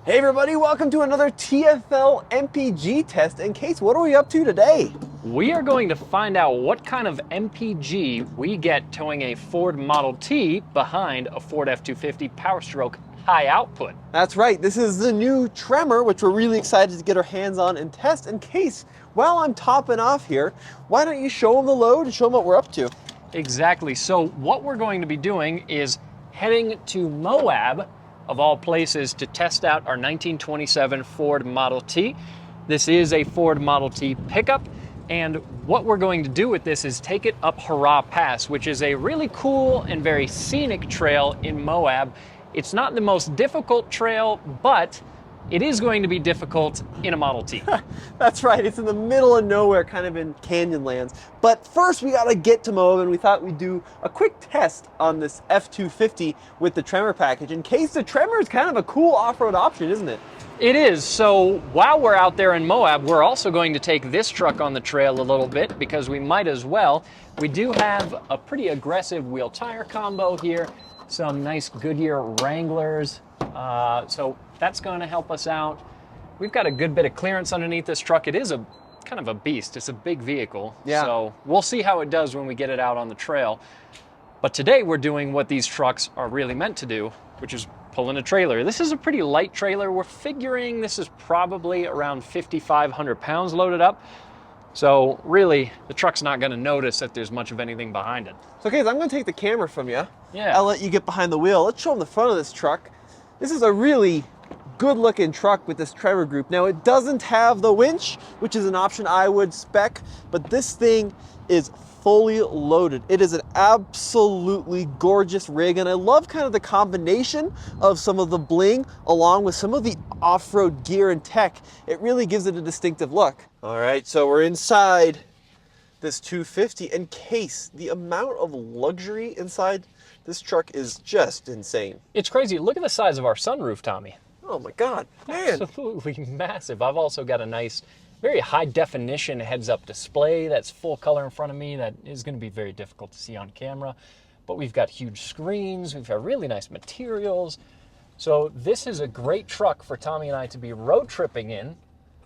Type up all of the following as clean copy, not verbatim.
Hey everybody, welcome to another TFL MPG test. And Case, what are we up to today? We are going to find out what kind of MPG we get towing a Ford Model T behind a Ford F-250 Power Stroke high output. That's right, this is the new Tremor, which we're really excited to get our hands on and test. And Case, while I'm topping off here, why don't you show them the load and show them what we're up to? Exactly. So what we're going to be doing is heading to Moab, of all places, to test out our 1927 Ford Model T. This is a Ford Model T pickup, and what we're going to do with this is take it up Hurrah Pass, which is a really cool and very scenic trail in Moab. It's not the most difficult trail, but it is going to be difficult in a Model T. That's right, it's in the middle of nowhere, kind of in canyon lands. But first we gotta get to Moab, and we thought we'd do a quick test on this F-250 with the Tremor package. In case the Tremor is kind of a cool off-road option, isn't it? It is. So while we're out there in Moab, we're also going to take this truck on the trail a little bit because we might as well. We do have a pretty aggressive wheel tire combo here, some nice Goodyear Wranglers. So that's going to help us out. We've got a good bit of clearance underneath this truck. It is a kind of a beast. It's a big vehicle. Yeah. So we'll see how it does when we get it out on the trail. But today we're doing what these trucks are really meant to do, which is pulling a trailer. This is a pretty light trailer. We're figuring this is probably around 5,500 pounds loaded up. So really, the truck's not going to notice that there's much of anything behind it. So Case, I'm gonna take the camera from you. Yeah. I'll let you get behind the wheel. Let's show them the front of this truck. This is a really good looking truck with this Tremor group. Now it doesn't have the winch, which is an option I would spec, but this thing is fully loaded. It is an absolutely gorgeous rig, and I love kind of the combination of some of the bling along with some of the off-road gear and tech. It really gives it a distinctive look. All right, so we're inside this 250, and Case, the amount of luxury inside this truck is just insane. It's crazy. Look at the size of our sunroof, Tommy. Oh my God, man. Absolutely massive. I've also got a nice, very high definition heads-up display that's full color in front of me that is going to be very difficult to see on camera. But we've got huge screens. We've got really nice materials. So this is a great truck for Tommy and I to be road tripping in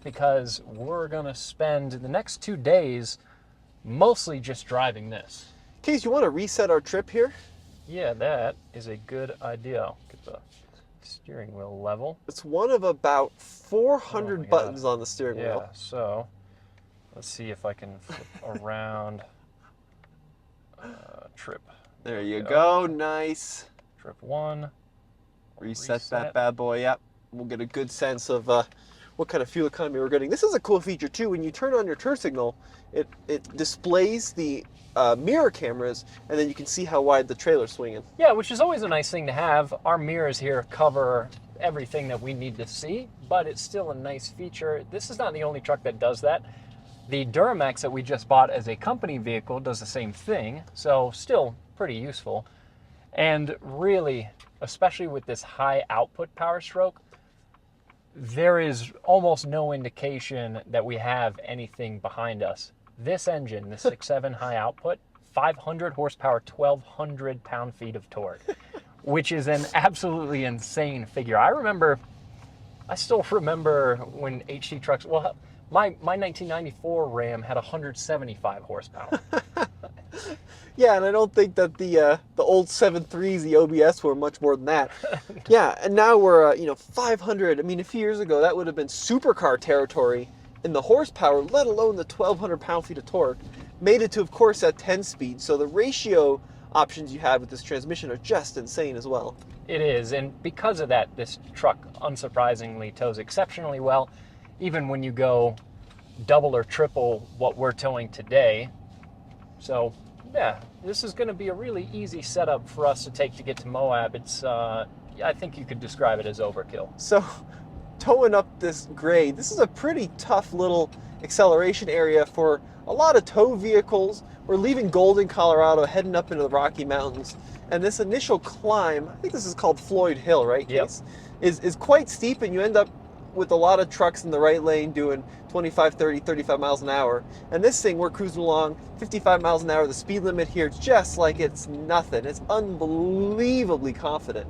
because we're going to spend the next 2 days mostly just driving this. Case, you want to reset our trip here? Yeah, that is a good idea. Get the steering wheel level. It's one of about 400 buttons on the steering wheel. Yeah, so let's see if I can flip around. Trip. There you go, nice. Trip 1. Reset that bad boy up. We'll get a good sense of what kind of fuel economy we're getting. This is a cool feature too. When you turn on your turn signal, it displays the mirror cameras, and then you can see how wide the trailer's swinging. Yeah, which is always a nice thing to have. Our mirrors here cover everything that we need to see, but it's still a nice feature. This is not the only truck that does that. The Duramax that we just bought as a company vehicle does the same thing, so still pretty useful. And really, especially with this high output Power Stroke, there is almost no indication that we have anything behind us. This engine, the 6.7 high output, 500 horsepower, 1,200 pound-feet of torque, which is an absolutely insane figure. I still remember when HT trucks, well, my 1994 Ram had 175 horsepower. Yeah, and I don't think that the old 7.3s, the OBS, were much more than that. Yeah, and now we're 500. I mean, a few years ago that would have been supercar territory in the horsepower, let alone the 1,200 pound-feet of torque. Made it to, of course, at 10 speed. So the ratio options you have with this transmission are just insane as well. It is, and because of that, this truck unsurprisingly tows exceptionally well, even when you go double or triple what we're towing today. So yeah, this is going to be a really easy setup for us to take to get to Moab. It's, I think you could describe it as overkill. So towing up this grade, this is a pretty tough little acceleration area for a lot of tow vehicles. We're leaving Golden, Colorado, heading up into the Rocky Mountains. And this initial climb, I think this is called Floyd Hill, right, Case? Yep. Is quite steep, and you end up with a lot of trucks in the right lane doing 25, 30, 35 miles an hour. And this thing, we're cruising along 55 miles an hour. The speed limit here, just like it's nothing. It's unbelievably confident.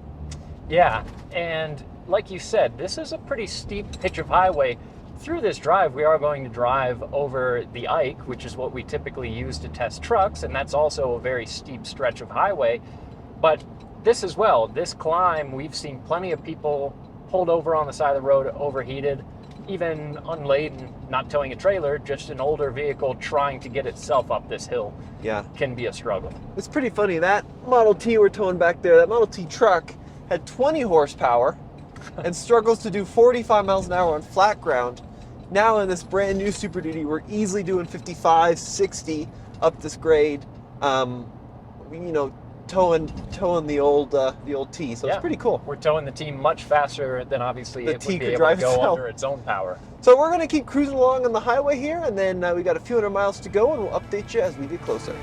Yeah, and like you said, this is a pretty steep pitch of highway. Through this drive, we are going to drive over the Ike, which is what we typically use to test trucks, and that's also a very steep stretch of highway. But this as well, this climb, we've seen plenty of people pulled over on the side of the road, overheated, even unladen, not towing a trailer, just an older vehicle trying to get itself up this hill. Yeah. Can be a struggle. It's pretty funny. That Model T we're towing back there, that Model T truck had 20 horsepower and struggles to do 45 miles an hour on flat ground. Now in this brand new Super Duty, we're easily doing 55, 60 up this grade. Towing the old T, so it's pretty cool. We're towing the T much faster than obviously the it T would be could able drive to go itself. under its own power. So we're going to keep cruising along on the highway here, and then we got a few hundred miles to go, and we'll update you as we get closer.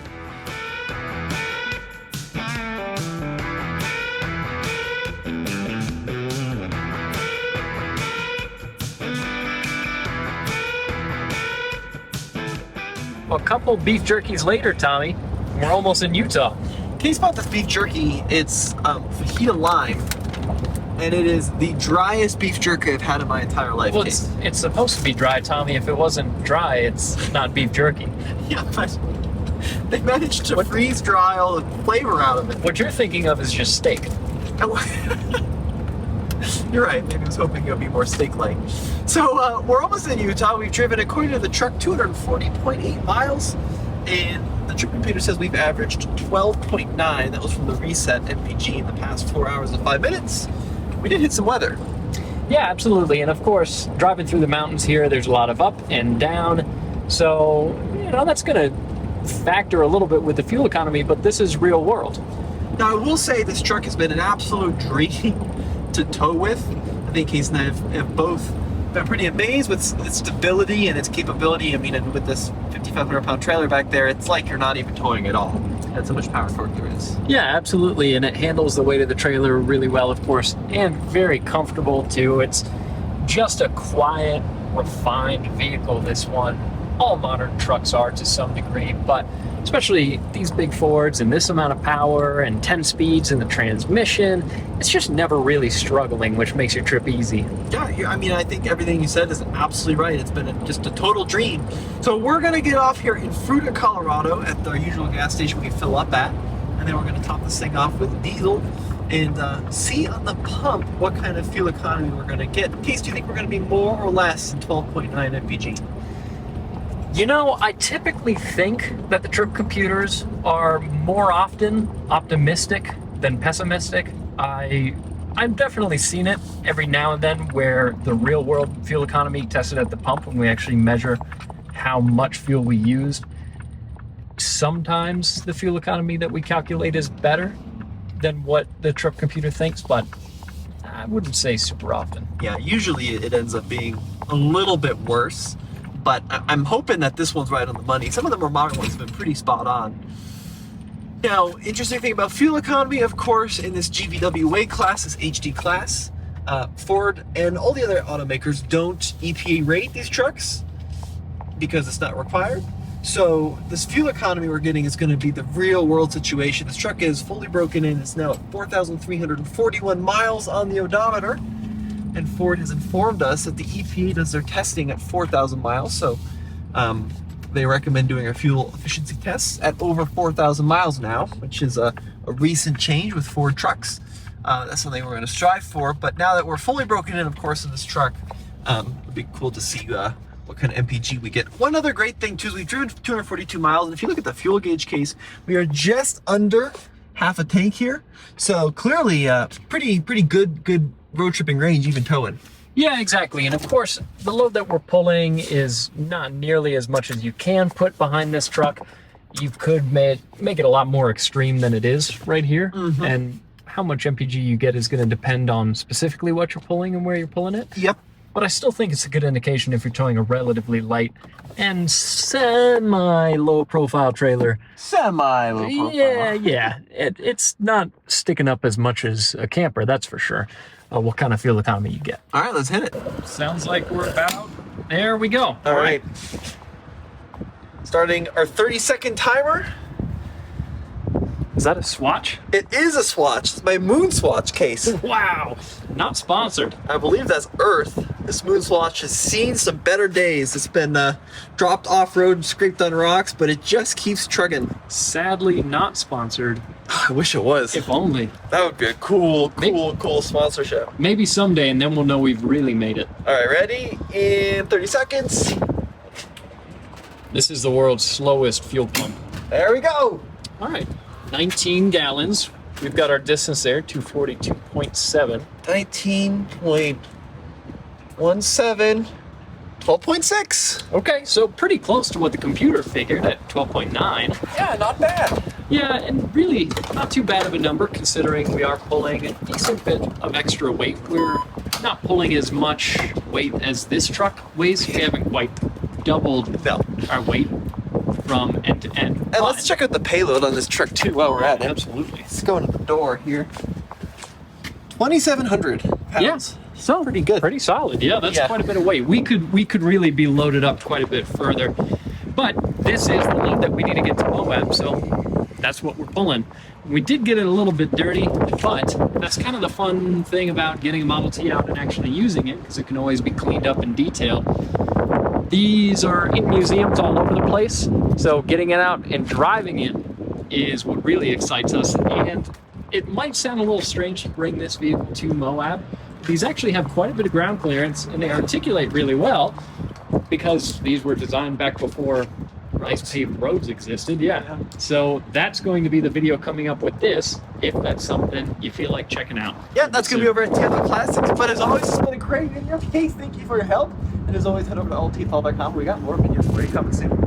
A couple beef jerkies later, Tommy, we're almost in Utah. Case about this beef jerky, it's fajita lime, and it is the driest beef jerky I've had in my entire life. Well, Case. it's supposed to be dry, Tommy. If it wasn't dry, it's not beef jerky. Yeah, but they managed to freeze dry all the flavor out of it. What you're thinking of is just steak. You're right, maybe I was hoping it would be more steak-like. So we're almost in Utah. We've driven, according to the truck, 240.8 miles, and the trip computer says we've averaged 12.9. That was from the reset MPG in the past 4 hours and 5 minutes. We did hit some weather. Yeah, absolutely. And of course, driving through the mountains here, there's a lot of up and down. So, that's going to factor a little bit with the fuel economy, but this is real world. Now, I will say this truck has been an absolute dream to tow with. I think Case and I have both been pretty amazed with its stability and its capability. I mean, and with this 5,500 pound trailer back there, it's like you're not even towing at all. That's how much power torque there is. Yeah, absolutely. And it handles the weight of the trailer really well, of course, and very comfortable too. It's just a quiet, refined vehicle, this one. All modern trucks are to some degree, but especially these big Fords and this amount of power and 10 speeds in the transmission, it's just never really struggling, which makes your trip easy. Yeah, I mean, I think everything you said is absolutely right. It's been just a total dream. So we're going to get off here in Fruita, Colorado at our usual gas station we fill up at, and then we're going to top this thing off with diesel and see on the pump what kind of fuel economy we're going to get. Case, do you think we're going to be more or less than 12.9 MPG? I typically think that the trip computers are more often optimistic than pessimistic. I've definitely seen it every now and then where the real world fuel economy tested at the pump when we actually measure how much fuel we used. Sometimes the fuel economy that we calculate is better than what the trip computer thinks, but I wouldn't say super often. Yeah, usually it ends up being a little bit worse. But I'm hoping that this one's right on the money. Some of the more modern ones have been pretty spot on. Now, interesting thing about fuel economy, of course, in this GVW weight class, this HD class, Ford and all the other automakers don't EPA rate these trucks because it's not required. So this fuel economy we're getting is going to be the real world situation. This truck is fully broken in. It's now at 4,341 miles on the odometer. And Ford has informed us that the EPA does their testing at 4,000 miles. So they recommend doing our fuel efficiency tests at over 4,000 miles now, which is a recent change with Ford trucks. That's something we're going to strive for. But now that we're fully broken in, of course, in this truck, it'd be cool to see what kind of MPG we get. One other great thing, too, is we've driven 242 miles. And if you look at the fuel gauge case, we are just under half a tank here. So clearly, pretty good road tripping range, even towing. Yeah, exactly. And of course, the load that we're pulling is not nearly as much as you can put behind this truck. You could make it a lot more extreme than it is right here. Mm-hmm. And how much MPG you get is going to depend on specifically what you're pulling and where you're pulling it. Yep. But I still think it's a good indication if you're towing a relatively light and semi-low profile trailer. Semi-low profile. Yeah. It's not sticking up as much as a camper, that's for sure. What kind of fuel economy you get. All right, let's hit it. Sounds like we're about... There we go. All right. Starting our 30-second timer. Is that a swatch? It is a swatch. It's my moon swatch case. Wow. not sponsored. I believe that's Earth. This Moonswatch has seen some better days. It's been dropped off-road, scraped on rocks, but it just keeps trucking. Sadly, not sponsored. I wish it was. If only. That would be a cool sponsorship. Maybe someday, and then we'll know we've really made it. All right, ready? In 30 seconds. This is the world's slowest fuel pump. There we go. All right, 19 gallons. We've got our distance there, 242.7. 19.17, 12.6. Okay, so pretty close to what the computer figured at 12.9. Yeah, not bad. Yeah, and really not too bad of a number considering we are pulling a decent bit of extra weight. We're not pulling as much weight as this truck weighs. We haven't quite doubled our weight from end to end. And let's check out the payload on this truck too while we're at it. Absolutely. Let's go into the door here. 2,700 pounds. Yeah, so pretty good. Pretty solid. Yeah, that's quite a bit of weight. We could really be loaded up quite a bit further. But this is the load that we need to get to Moab, so that's what we're pulling. We did get it a little bit dirty, but that's kind of the fun thing about getting a Model T out and actually using it, because it can always be cleaned up and detailed. These are in museums all over the place, so getting it out and driving it is what really excites us. And it might sound a little strange to bring this vehicle to Moab. These actually have quite a bit of ground clearance, and they articulate really well because these were designed back before nice paved roads existed. Yeah. So that's going to be the video coming up with this, if that's something you feel like checking out. Yeah, that's going to be over at TFL Classics. But as always, it's been a great video. Case, thank you for your help. And as always, head over to alltfl.com. We got more videos for you coming soon.